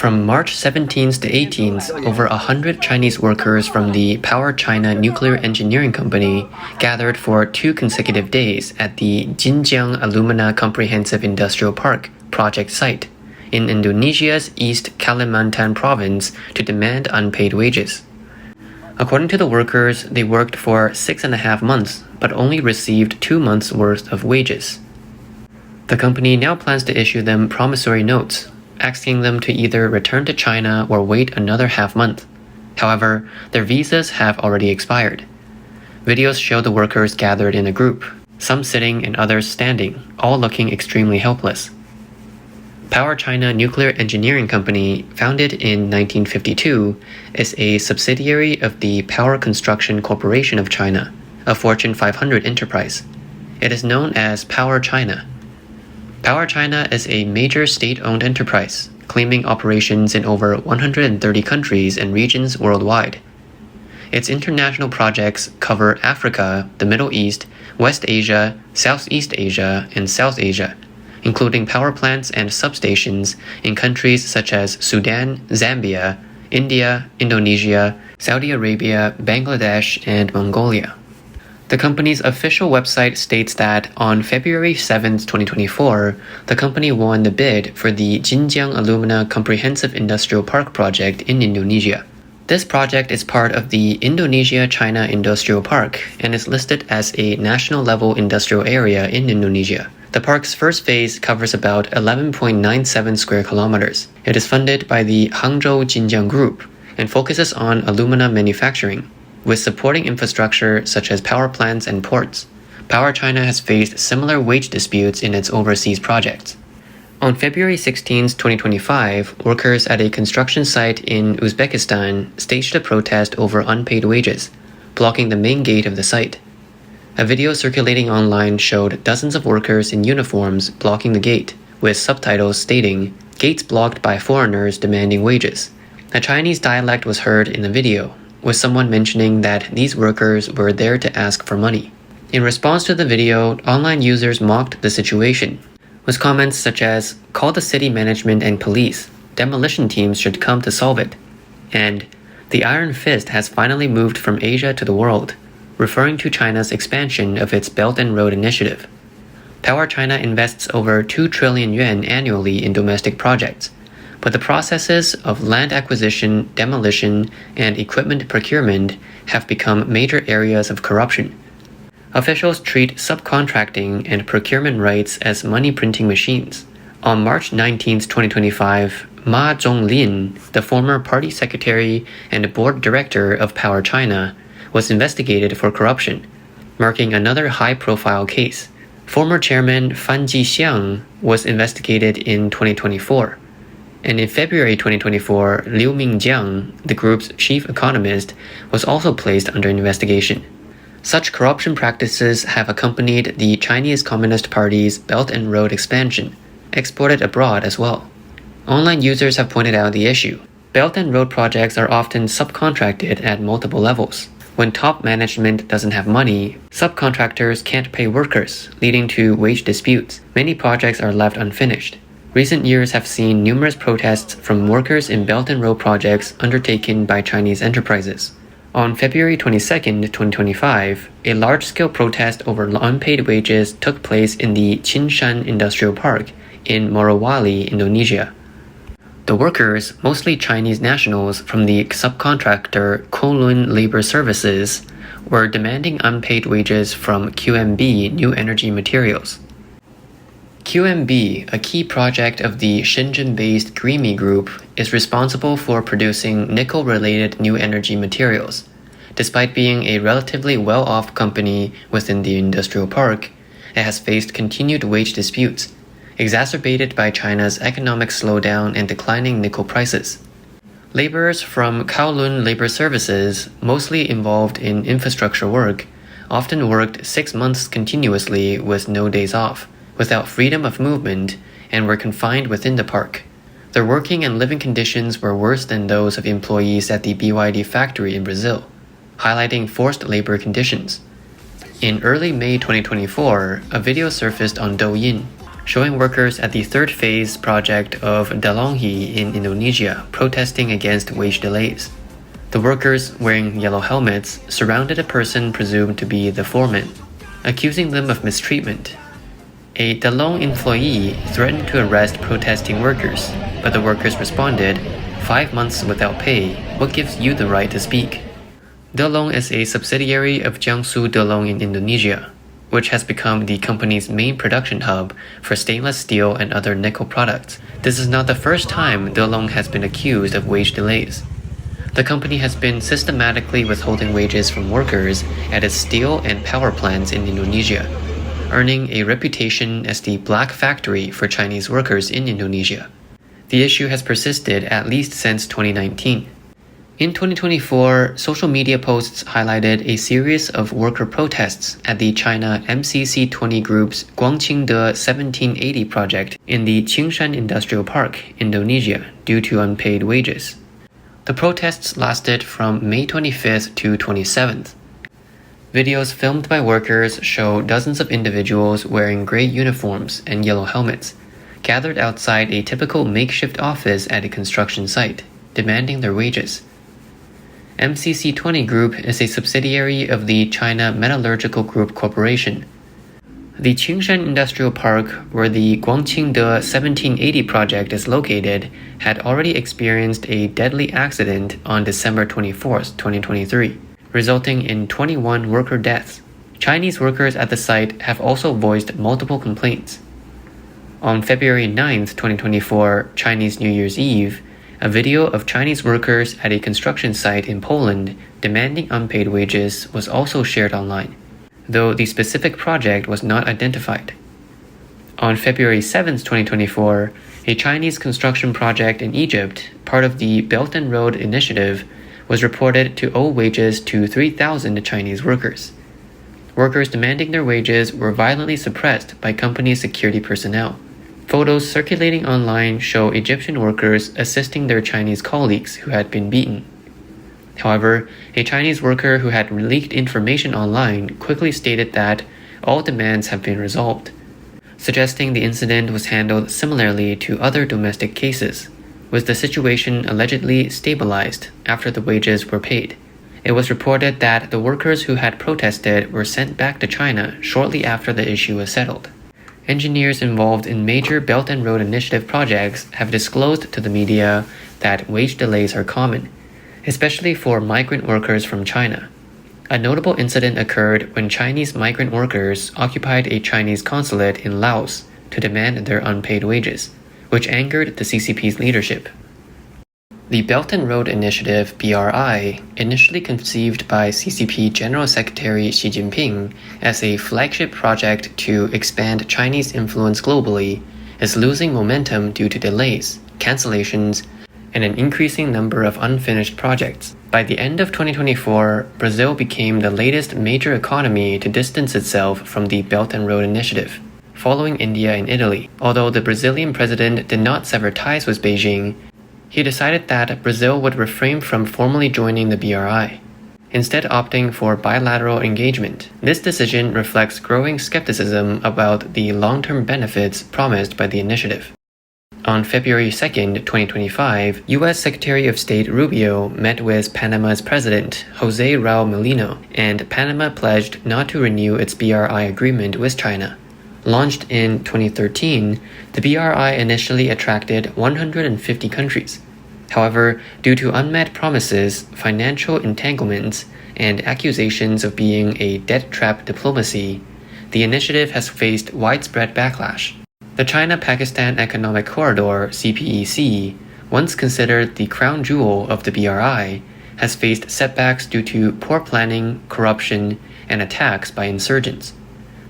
From March 17th to 18th, over 100 Chinese workers from the Powerchina Nuclear Engineering Company gathered for 2 consecutive days at the Jinjiang Alumina Comprehensive Industrial Park project site in Indonesia's East Kalimantan province to demand unpaid wages. According to the workers, they worked for 6.5 months but only received 2 months' worth of wages. The company now plans to issue them promissory notes, asking them to either return to China or wait another half month. However, their visas have already expired. Videos show the workers gathered in a group, some sitting and others standing, all looking extremely helpless. Powerchina Nuclear Engineering Company, founded in 1952, is a subsidiary of the Power Construction Corporation of China, a Fortune 500 enterprise. It is known as Powerchina. Powerchina is a major state-owned enterprise, claiming operations in over 130 countries and regions worldwide. Its international projects cover Africa, the Middle East, West Asia, Southeast Asia, and South Asia, including power plants and substations in countries such as Sudan, Zambia, India, Indonesia, Saudi Arabia, Bangladesh, and Mongolia. The company's official website states that on February 7, 2024, the company won the bid for the Jinjiang Alumina Comprehensive Industrial Park project in Indonesia. This project is part of the Indonesia-China Industrial Park and is listed as a national-level industrial area in Indonesia. The park's first phase covers about 11.97 square kilometers. It is funded by the Hangzhou Jinjiang Group and focuses on alumina manufacturing, with supporting infrastructure such as power plants and ports. Powerchina has faced similar wage disputes in its overseas projects. On February 16, 2025, workers at a construction site in Uzbekistan staged a protest over unpaid wages, blocking the main gate of the site. A video circulating online showed dozens of workers in uniforms blocking the gate, with subtitles stating, "Gates blocked by foreigners demanding wages." A Chinese dialect was heard in the video, with someone mentioning that these workers were there to ask for money. In response to the video, online users mocked the situation, with comments such as, "Call the city management and police. Demolition teams should come to solve it." And, "The Iron Fist has finally moved from Asia to the world," referring to China's expansion of its Belt and Road Initiative. Powerchina invests over 2 trillion yuan annually in domestic projects, but the processes of land acquisition, demolition, and equipment procurement have become major areas of corruption. Officials treat subcontracting and procurement rights as money-printing machines. On March 19, 2025, Ma Zhonglin, the former party secretary and board director of Powerchina, was investigated for corruption, marking another high-profile case. Former chairman Fan Jixiang was investigated in 2024. And in February 2024, Liu Mingjiang, the group's chief economist, was also placed under investigation. Such corruption practices have accompanied the Chinese Communist Party's Belt and Road expansion, exported abroad as well. Online users have pointed out the issue. Belt and Road projects are often subcontracted at multiple levels. When top management doesn't have money, subcontractors can't pay workers, leading to wage disputes. Many projects are left unfinished. Recent years have seen numerous protests from workers in Belt and Road projects undertaken by Chinese enterprises. On February 22, 2025, a large-scale protest over unpaid wages took place in the Qinshan Industrial Park in Morowali, Indonesia. The workers, mostly Chinese nationals from the subcontractor Kowloon Labor Services, were demanding unpaid wages from QMB New Energy Materials. QMB, a key project of the Shenzhen-based Greenme Group, is responsible for producing nickel-related new energy materials. Despite being a relatively well-off company within the industrial park, it has faced continued wage disputes, exacerbated by China's economic slowdown and declining nickel prices. Laborers from Kowloon Labor Services, mostly involved in infrastructure work, often worked 6 months continuously with no days off, without freedom of movement, and were confined within the park. Their working and living conditions were worse than those of employees at the BYD factory in Brazil, highlighting forced labor conditions. In early May 2024, a video surfaced on Douyin, showing workers at the third phase project of Dalonghi in Indonesia protesting against wage delays. The workers, wearing yellow helmets, surrounded a person presumed to be the foreman, accusing them of mistreatment. A Dalong employee threatened to arrest protesting workers, but the workers responded, "5 months without pay, what gives you the right to speak?" Dalong is a subsidiary of Jiangsu Dalong in Indonesia, which has become the company's main production hub for stainless steel and other nickel products. This is not the first time Dalong has been accused of wage delays. The company has been systematically withholding wages from workers at its steel and power plants in Indonesia, earning a reputation as the black factory for Chinese workers in Indonesia. The issue has persisted at least since 2019. In 2024, social media posts highlighted a series of worker protests at the China MCC20 Group's Guangqingde 1780 project in the Qingshan Industrial Park, Indonesia, due to unpaid wages. The protests lasted from May 25th to 27th. Videos filmed by workers show dozens of individuals wearing gray uniforms and yellow helmets, gathered outside a typical makeshift office at a construction site, demanding their wages. MCC20 Group is a subsidiary of the China Metallurgical Group Corporation. The Qingshan Industrial Park, where the Guangqingde 1780 project is located, had already experienced a deadly accident on December 24, 2023, resulting in 21 worker deaths. Chinese workers at the site have also voiced multiple complaints. On February 9, 2024, Chinese New Year's Eve, a video of Chinese workers at a construction site in Poland demanding unpaid wages was also shared online, though the specific project was not identified. On February 7, 2024, a Chinese construction project in Egypt, part of the Belt and Road Initiative, was reported to owe wages to 3,000 Chinese workers. Workers demanding their wages were violently suppressed by company security personnel. Photos circulating online show Egyptian workers assisting their Chinese colleagues who had been beaten. However, a Chinese worker who had leaked information online quickly stated that all demands have been resolved, suggesting the incident was handled similarly to other domestic cases, with the situation allegedly stabilized after the wages were paid. It was reported that the workers who had protested were sent back to China shortly after the issue was settled. Engineers involved in major Belt and Road Initiative projects have disclosed to the media that wage delays are common, especially for migrant workers from China. A notable incident occurred when Chinese migrant workers occupied a Chinese consulate in Laos to demand their unpaid wages, which angered the CCP's leadership. The Belt and Road Initiative, BRI, initially conceived by CCP General Secretary Xi Jinping as a flagship project to expand Chinese influence globally, is losing momentum due to delays, cancellations, and an increasing number of unfinished projects. By the end of 2024, Brazil became the latest major economy to distance itself from the Belt and Road Initiative, following India and Italy. Although the Brazilian president did not sever ties with Beijing, he decided that Brazil would refrain from formally joining the BRI, instead opting for bilateral engagement. This decision reflects growing skepticism about the long-term benefits promised by the initiative. On February 2, 2025, U.S. Secretary of State Rubio met with Panama's president, Jose Raul Mulino, and Panama pledged not to renew its BRI agreement with China. Launched in 2013, the BRI initially attracted 150 countries. However, due to unmet promises, financial entanglements, and accusations of being a debt trap diplomacy, the initiative has faced widespread backlash. The China-Pakistan Economic Corridor, CPEC, once considered the crown jewel of the BRI, has faced setbacks due to poor planning, corruption, and attacks by insurgents,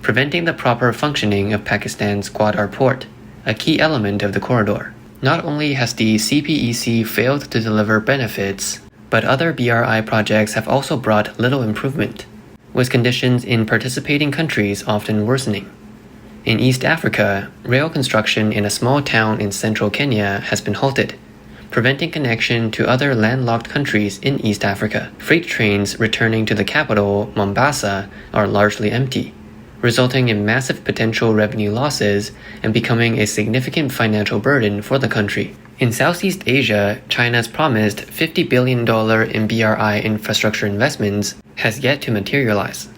preventing the proper functioning of Pakistan's Gwadar port, a key element of the corridor. Not only has the CPEC failed to deliver benefits, but other BRI projects have also brought little improvement, with conditions in participating countries often worsening. In East Africa, rail construction in a small town in central Kenya has been halted, preventing connection to other landlocked countries in East Africa. Freight trains returning to the capital, Mombasa, are largely empty, resulting in massive potential revenue losses and becoming a significant financial burden for the country. In Southeast Asia, China's promised $50 billion in BRI infrastructure investments has yet to materialize.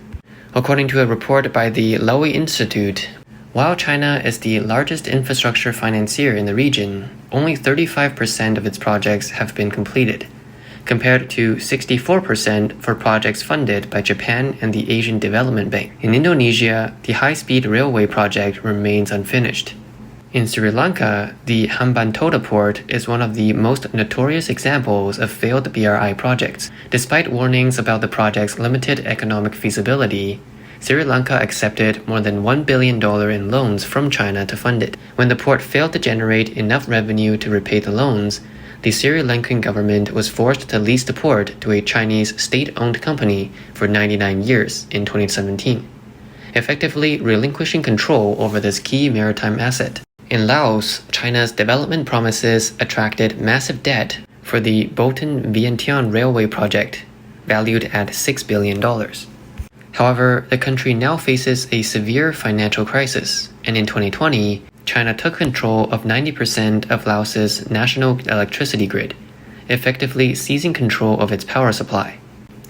According to a report by the Lowy Institute, while China is the largest infrastructure financier in the region, only 35% of its projects have been completed, compared to 64% for projects funded by Japan and the Asian Development Bank. In Indonesia, the high-speed railway project remains unfinished. In Sri Lanka, the Hambantota port is one of the most notorious examples of failed BRI projects. Despite warnings about the project's limited economic feasibility, Sri Lanka accepted more than $1 billion in loans from China to fund it. When the port failed to generate enough revenue to repay the loans, the Sri Lankan government was forced to lease the port to a Chinese state-owned company for 99 years in 2017, effectively relinquishing control over this key maritime asset. In Laos, China's development promises attracted massive debt for the Botan-Vientiane railway project, valued at $6 billion. However, the country now faces a severe financial crisis, and in 2020, China took control of 90% of Laos's national electricity grid, effectively seizing control of its power supply.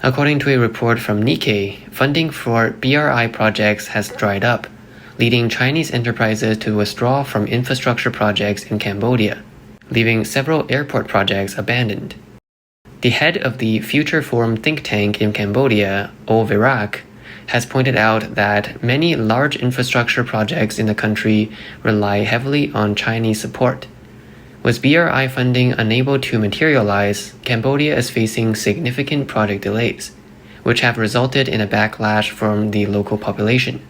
According to a report from Nikkei, funding for BRI projects has dried up, leading Chinese enterprises to withdraw from infrastructure projects in Cambodia, leaving several airport projects abandoned. The head of the Future Forum think tank in Cambodia, O Virak, has pointed out that many large infrastructure projects in the country rely heavily on Chinese support. With BRI funding unable to materialize, Cambodia is facing significant project delays, which have resulted in a backlash from the local population.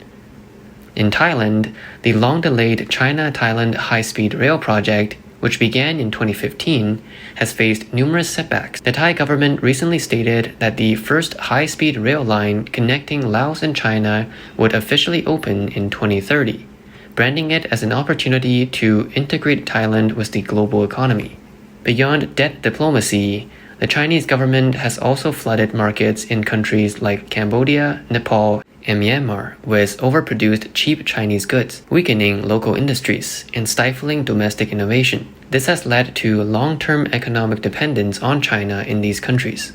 In Thailand, the long-delayed China-Thailand high-speed rail project, which began in 2015, has faced numerous setbacks. The Thai government recently stated that the first high-speed rail line connecting Laos and China would officially open in 2030, branding it as an opportunity to integrate Thailand with the global economy. Beyond debt diplomacy, the Chinese government has also flooded markets in countries like Cambodia, Nepal, and Myanmar with overproduced cheap Chinese goods, weakening local industries and stifling domestic innovation. This has led to long-term economic dependence on China in these countries.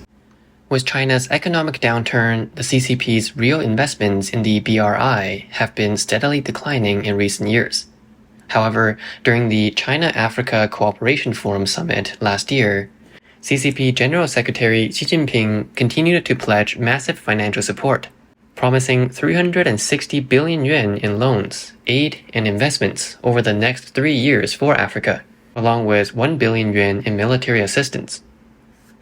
With China's economic downturn, the CCP's real investments in the BRI have been steadily declining in recent years. However, during the China-Africa Cooperation Forum Summit last year, CCP General Secretary Xi Jinping continued to pledge massive financial support, promising 360 billion yuan in loans, aid, and investments over the next 3 years for Africa, along with 1 billion yuan in military assistance.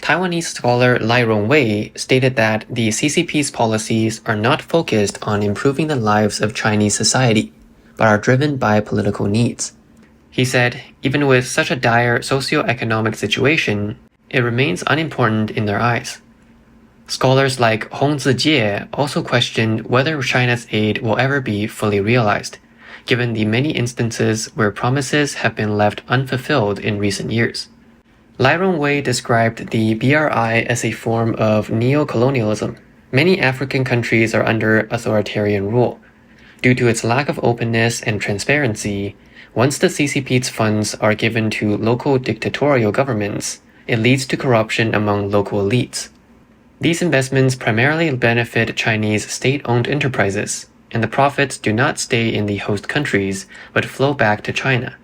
Taiwanese scholar Lai Rongwei stated that the CCP's policies are not focused on improving the lives of Chinese society, but are driven by political needs. He said, even with such a dire socio-economic situation, it remains unimportant in their eyes. Scholars like Hong Zijie also questioned whether China's aid will ever be fully realized, given the many instances where promises have been left unfulfilled in recent years. Lai Rongwei described the BRI as a form of neo-colonialism. Many African countries are under authoritarian rule. Due to its lack of openness and transparency, once the CCP's funds are given to local dictatorial governments, it leads to corruption among local elites. These investments primarily benefit Chinese state-owned enterprises, and the profits do not stay in the host countries but flow back to China.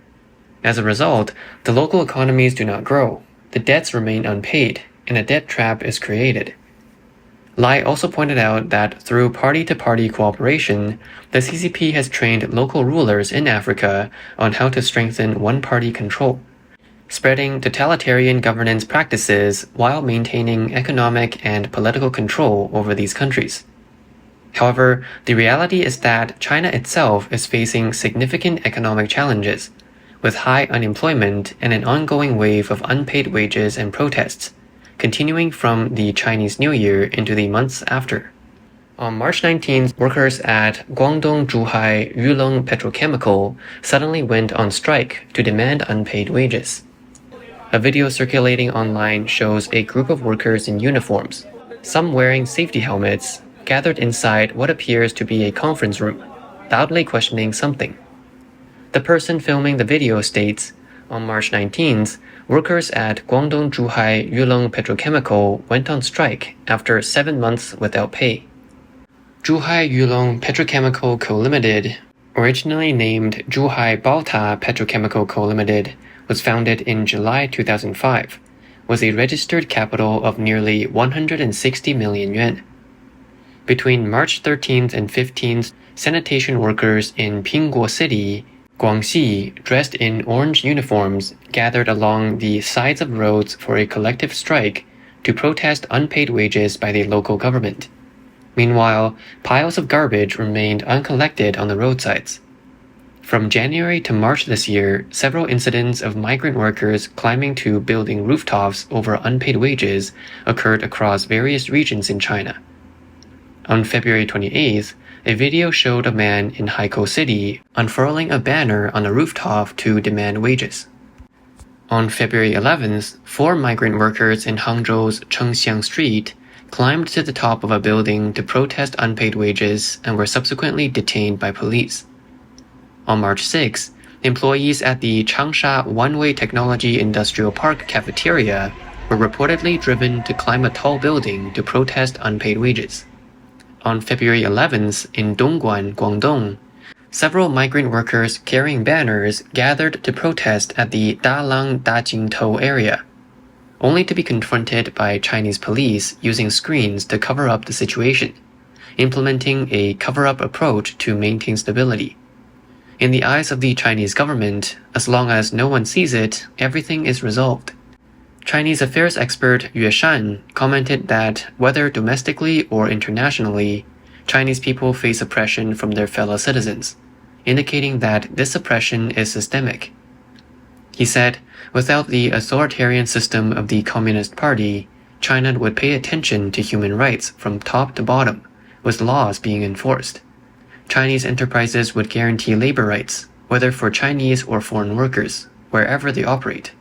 As a result, the local economies do not grow, the debts remain unpaid, and a debt trap is created. Lai also pointed out that through party-to-party cooperation, the CCP has trained local rulers in Africa on how to strengthen one-party control, spreading totalitarian governance practices while maintaining economic and political control over these countries. However, the reality is that China itself is facing significant economic challenges, with high unemployment and an ongoing wave of unpaid wages and protests, continuing from the Chinese New Year into the months after. On March 19th, workers at Guangdong Zhuhai Yulong Petrochemical suddenly went on strike to demand unpaid wages. A video circulating online shows a group of workers in uniforms, some wearing safety helmets, gathered inside what appears to be a conference room. loudly questioning something. The person filming the video states, on March 19th, workers at Guangdong Zhuhai Yulong Petrochemical went on strike after 7 months without pay. Zhuhai Yulong Petrochemical Co. Limited, originally named Zhuhai Baota Petrochemical Co. Limited, was founded in July 2005, with a registered capital of nearly 160 million yuan. Between March 13th and 15th, sanitation workers in Pingguo City, Guangxi, dressed in orange uniforms, gathered along the sides of roads for a collective strike to protest unpaid wages by the local government. Meanwhile, piles of garbage remained uncollected on the roadsides. From January to March this year, several incidents of migrant workers climbing to building rooftops over unpaid wages occurred across various regions in China. On February 28th, a video showed a man in Haikou City unfurling a banner on a rooftop to demand wages. On February 11th, 4 migrant workers in Hangzhou's Chengxiang Street climbed to the top of a building to protest unpaid wages and were subsequently detained by police. On March 6, employees at the Changsha One-Way Technology Industrial Park cafeteria were reportedly driven to climb a tall building to protest unpaid wages. On February 11th, in Dongguan, Guangdong, several migrant workers carrying banners gathered to protest at the Dalang Dajingtou area, only to be confronted by Chinese police using screens to cover up the situation, implementing a cover-up approach to maintain stability. In the eyes of the Chinese government, as long as no one sees it, everything is resolved. Chinese affairs expert Yue Shan commented that whether domestically or internationally, Chinese people face oppression from their fellow citizens, indicating that this oppression is systemic. He said, without the authoritarian system of the Communist Party, China would pay attention to human rights from top to bottom, with laws being enforced. Chinese enterprises would guarantee labor rights, whether for Chinese or foreign workers, wherever they operate.